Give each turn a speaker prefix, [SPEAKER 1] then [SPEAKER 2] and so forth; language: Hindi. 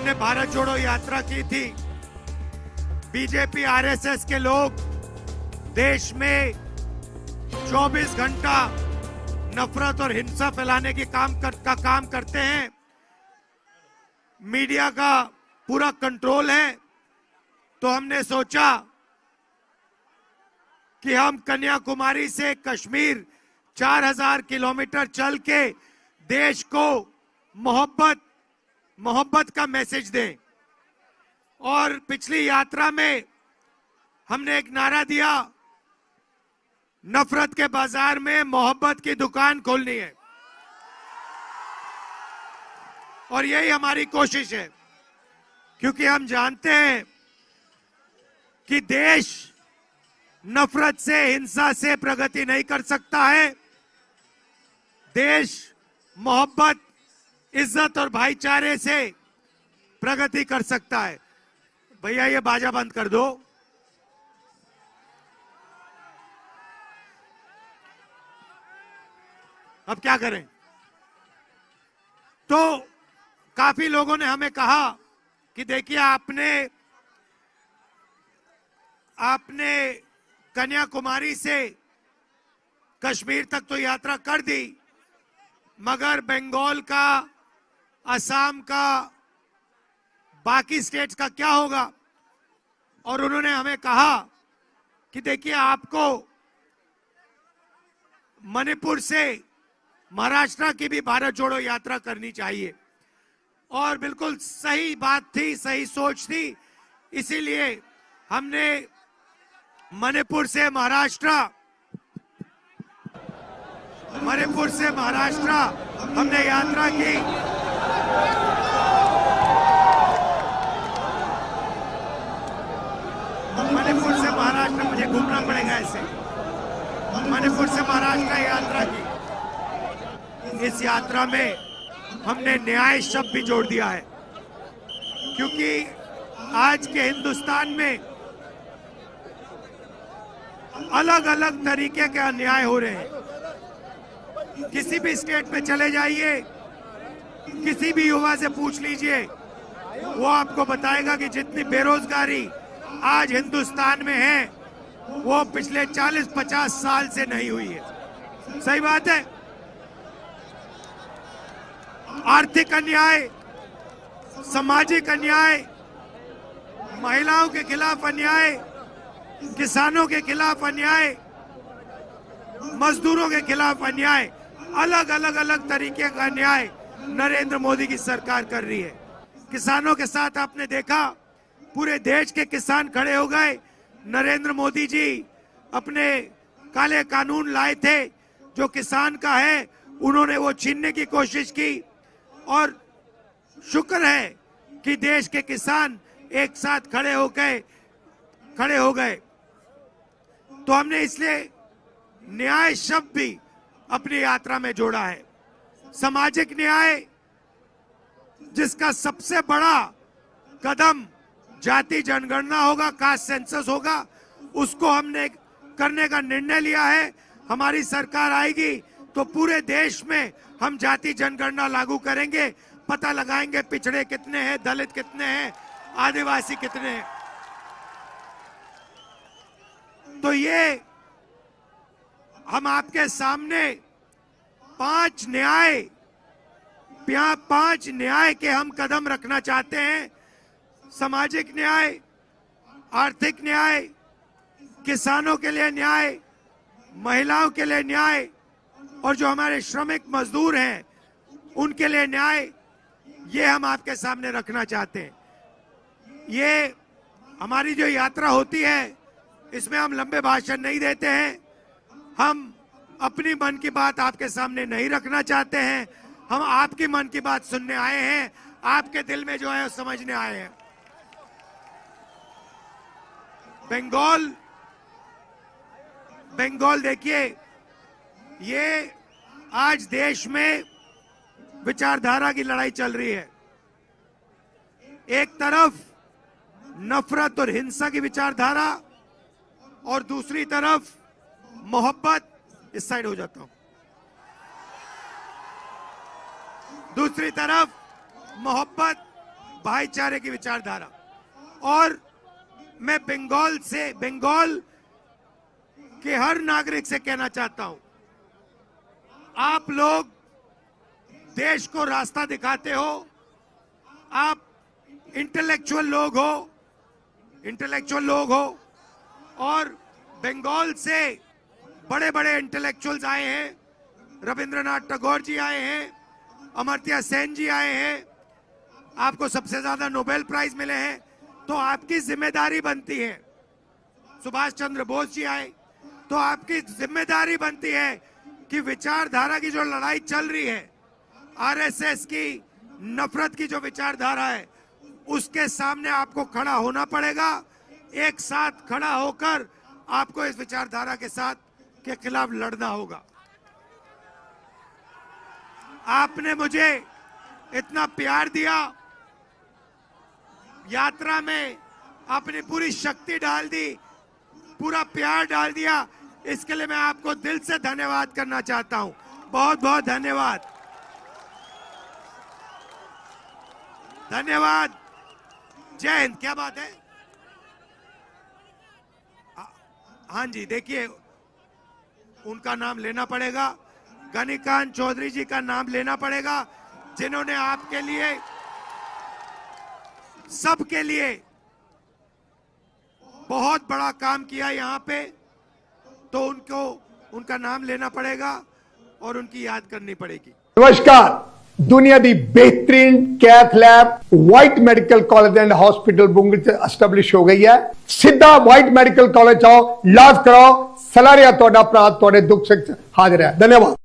[SPEAKER 1] हमने भारत जोड़ो यात्रा की थी, बीजेपी आरएसएस के लोग देश में 24 घंटा नफरत और हिंसा फैलाने की काम करते हैं। मीडिया का पूरा कंट्रोल है, तो हमने सोचा कि हम कन्याकुमारी से कश्मीर 4000 किलोमीटर चल के देश को मोहब्बत का मैसेज दें। और पिछली यात्रा में हमने एक नारा दिया, नफरत के बाजार में मोहब्बत की दुकान खोलनी है। और यही हमारी कोशिश है, क्योंकि हम जानते हैं कि देश नफरत से, हिंसा से प्रगति नहीं कर सकता है। देश मोहब्बत, इज्जत और भाईचारे से प्रगति कर सकता है। भैया ये बाजा बंद कर दो। अब क्या करें? तो काफी लोगों ने हमें कहा कि देखिए आपने कन्याकुमारी से कश्मीर तक तो यात्रा कर दी, मगर बंगाल का, असम का, बाकी स्टेट्स का क्या होगा? और उन्होंने हमें कहा कि देखिए आपको मणिपुर से महाराष्ट्र की भी भारत जोड़ो यात्रा करनी चाहिए। और बिल्कुल सही बात थी, सही सोच थी। इसीलिए हमने मणिपुर से महाराष्ट्र हमने यात्रा की। मणिपुर से महाराष्ट्र, मुझे घूमना पड़ेगा ऐसे, मणिपुर से महाराष्ट्र यात्रा की। इस यात्रा में हमने न्याय शब्द भी जोड़ दिया है, क्योंकि आज के हिंदुस्तान में अलग अलग तरीके के अन्याय हो रहे हैं। किसी भी स्टेट में चले जाइए, किसी भी युवा से पूछ लीजिए, वो आपको बताएगा कि जितनी बेरोजगारी आज हिंदुस्तान में है, वो पिछले 40-50 साल से नहीं हुई है। सही बात है। आर्थिक अन्याय, सामाजिक अन्याय, महिलाओं के खिलाफ अन्याय, किसानों के खिलाफ अन्याय, मजदूरों के खिलाफ अन्याय, अलग तरीके का अन्याय नरेंद्र मोदी की सरकार कर रही है। किसानों के साथ आपने देखा, पूरे देश के किसान खड़े हो गए। नरेंद्र मोदी जी अपने काले कानून लाए थे, जो किसान का है उन्होंने वो छीनने की कोशिश की। और शुक्र है कि देश के किसान एक साथ खड़े हो गए। तो हमने इसलिए न्याय शब्द भी अपनी यात्रा में जोड़ा है। सामाजिक न्याय, जिसका सबसे बड़ा कदम जाति जनगणना होगा, कास्ट सेंसस होगा, उसको हमने करने का निर्णय लिया है। हमारी सरकार आएगी तो पूरे देश में हम जाति जनगणना लागू करेंगे, पता लगाएंगे पिछड़े कितने हैं, दलित कितने हैं, आदिवासी कितने हैं। तो ये हम आपके सामने पांच न्याय के हम कदम रखना चाहते हैं। सामाजिक न्याय, आर्थिक न्याय, किसानों के लिए न्याय, महिलाओं के लिए न्याय, और जो हमारे श्रमिक मजदूर हैं उनके लिए न्याय, ये हम आपके सामने रखना चाहते हैं। ये हमारी जो यात्रा होती है, इसमें हम लंबे भाषण नहीं देते हैं। हम अपनी मन की बात आपके सामने नहीं रखना चाहते हैं। हम आपकी मन की बात सुनने आए हैं, आपके दिल में जो है वो समझने आए हैं। बंगाल देखिए, ये आज देश में विचारधारा की लड़ाई चल रही है। एक तरफ नफरत और हिंसा की विचारधारा, और दूसरी तरफ मोहब्बत। इस साइड हो जाता हूं। दूसरी तरफ मोहब्बत, भाईचारे की विचारधारा। और मैं बंगाल के हर नागरिक से कहना चाहता हूं, आप लोग देश को रास्ता दिखाते हो, आप इंटेलेक्चुअल लोग हो और बंगाल से बड़े बड़े इंटेलेक्चुअल्स आए हैं, रविंद्रनाथ टैगोर जी आए हैं, अमर्त्य सेन जी आए हैं, आपको सबसे ज्यादा नोबेल प्राइज मिले हैं, तो आपकी जिम्मेदारी बनती है। सुभाष चंद्र बोस जी आए, तो आपकी जिम्मेदारी बनती है कि विचारधारा की जो लड़ाई चल रही है, आरएसएस की नफरत की जो विचारधारा है, उसके सामने आपको खड़ा होना पड़ेगा। एक साथ खड़ा होकर आपको इस विचारधारा के खिलाफ लड़ना होगा। आपने मुझे इतना प्यार दिया, यात्रा में अपनी पूरी शक्ति डाल दी, पूरा प्यार डाल दिया, इसके लिए मैं आपको दिल से धन्यवाद करना चाहता हूं। बहुत बहुत धन्यवाद। धन्यवाद। जय हिंद। क्या बात है? हाँ जी, देखिए उनका नाम लेना पड़ेगा, गणिकांत चौधरी जी का नाम लेना पड़ेगा, जिन्होंने आपके लिए, सबके लिए बहुत बड़ा काम किया यहाँ पे, तो उनका नाम लेना पड़ेगा और उनकी याद करनी पड़ेगी।
[SPEAKER 2] नमस्कार, दुनिया दी बेहतरीन कैथ लैब वाइट मेडिकल कॉलेज एंड हॉस्पिटल बुंगल से एस्टैब्लिश हो गई है। सीधा वाइट मेडिकल कॉलेज आओ, इलाज कराओ, सलाह रिया तोड़ा अपराध तोड़े दुख से हाजिर है। धन्यवाद।